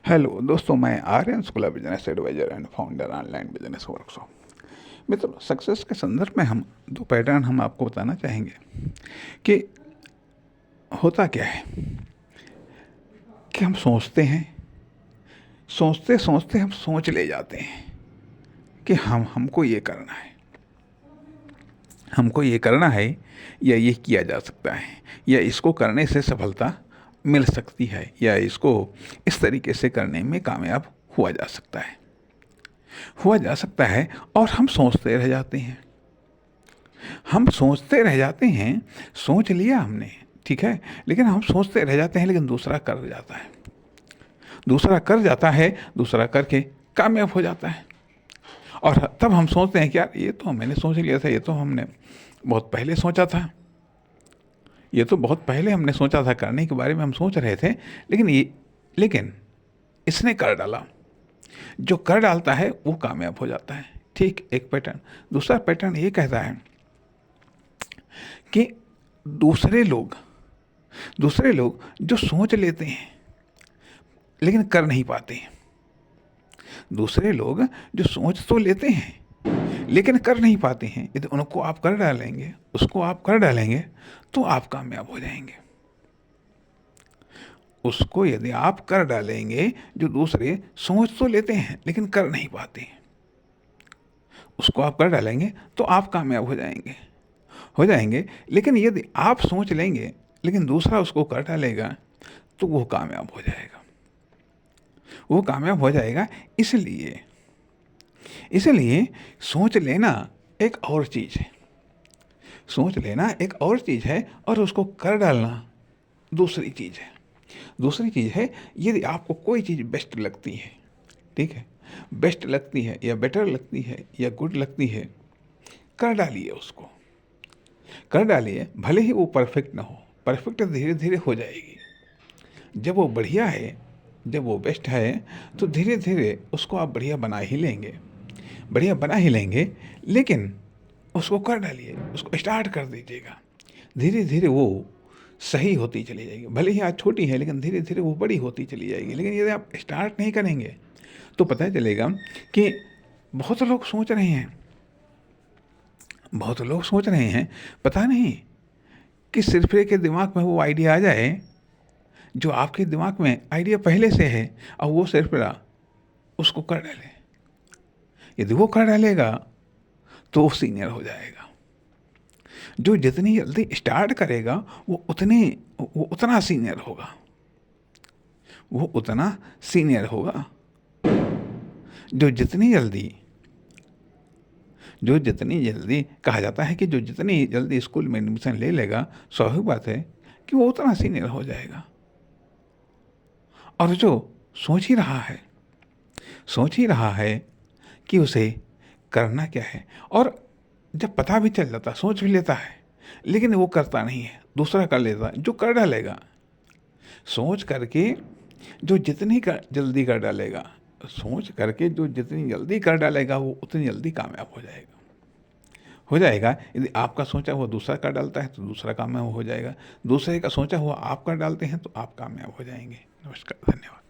Hello दोस्तों, मैं Aryan school business adviser and founder online business workshop. मित्रों, सक्सेस के संदर्भ में हम दो पैटर्न हम आपको बताना चाहेंगे कि होता क्या है कि हम सोचते हैं, सोचते सोचते हम सोच ले जाते हैं कि हमको ये करना है, हमको ये करना है, या ये किया जा सकता है, या इसको करने से सफलता मिल सकती है, या इसको इस तरीके से करने में कामयाब हुआ जा सकता है, और हम सोचते रह जाते हैं। हम सोचते रह जाते हैं, सोच लिया हमने, ठीक है, लेकिन हम सोचते रह जाते हैं, लेकिन दूसरा कर जाता है, दूसरा कर जाता है, दूसरा करके कामयाब हो जाता है। और तब हम सोचते हैं कि यार ये तो मैंने सोच लिया था, ये तो हमने बहुत पहले सोचा था, ये तो बहुत पहले हमने सोचा था, करने के बारे में हम सोच रहे थे, लेकिन इसने कर डाला। जो कर डालता है वो कामयाब हो जाता है। ठीक एक पैटर्न। दूसरा पैटर्न ये कहता है कि दूसरे लोग जो सोच लेते हैं लेकिन कर नहीं पाते हैं। दूसरे लोग जो सोच तो लेते हैं लेकिन कर नहीं पाते हैं, यदि उनको आप कर डालेंगे, उसको आप कर डालेंगे, तो आप कामयाब हो जाएंगे। उसको यदि आप कर डालेंगे जो दूसरे सोच तो लेते हैं लेकिन कर नहीं पाते हैं, उसको आप कर डालेंगे तो आप कामयाब हो जाएंगे। लेकिन यदि आप सोच लेंगे लेकिन दूसरा उसको कर डालेगा, तो वो कामयाब हो जाएगा, वो कामयाब हो जाएगा। इसलिए सोच लेना एक और चीज़ है, सोच लेना एक और चीज़ है, और उसको कर डालना दूसरी चीज़ है। दूसरी चीज़ है, यदि आपको कोई चीज़ बेस्ट लगती है, ठीक है, बेस्ट लगती है या बेटर लगती है या गुड लगती है, कर डालिए, उसको कर डालिए। भले ही वो परफेक्ट ना हो, परफेक्ट धीरे धीरे हो जाएगी। जब वो बढ़िया है, जब वो बेस्ट है, तो धीरे धीरे उसको आप बढ़िया बना ही लेंगे। लेकिन उसको कर डालिए, उसको स्टार्ट कर दीजिएगा। धीरे धीरे वो सही होती चली जाएगी। भले ही आज छोटी है, लेकिन धीरे धीरे वो बड़ी होती चली जाएगी। लेकिन यदि आप स्टार्ट नहीं करेंगे तो पता चलेगा कि बहुत लोग सोच रहे हैं, पता नहीं कि सिर्फ के दिमाग में वो आइडिया आ जाए जो आपके दिमाग में आइडिया पहले से है, और वो सिर्फ उसको कर डाले। यदि वो कर डालेगा तो वो सीनियर हो जाएगा। जो जितनी जल्दी स्टार्ट करेगा वो उतना सीनियर होगा, जो जितनी जल्दी कहा जाता है कि जो जितनी जल्दी स्कूल में एडमिशन ले लेगा, स्वाभाविक बात है कि वो उतना सीनियर हो जाएगा। और जो सोच ही रहा है कि उसे करना क्या है, और जब पता भी चल जाता, सोच भी लेता है, लेकिन वो करता नहीं है, दूसरा कर लेता है जो कर डालेगा। सोच करके जो जितनी जल्दी कर डालेगा, वो उतनी जल्दी कामयाब हो जाएगा। यदि आपका सोचा हुआ दूसरा कर डालता है तो दूसरा कामयाब हो जाएगा, दूसरे का सोचा हुआ आप कर डालते हैं तो आप कामयाब हो जाएंगे। नमस्कार, धन्यवाद।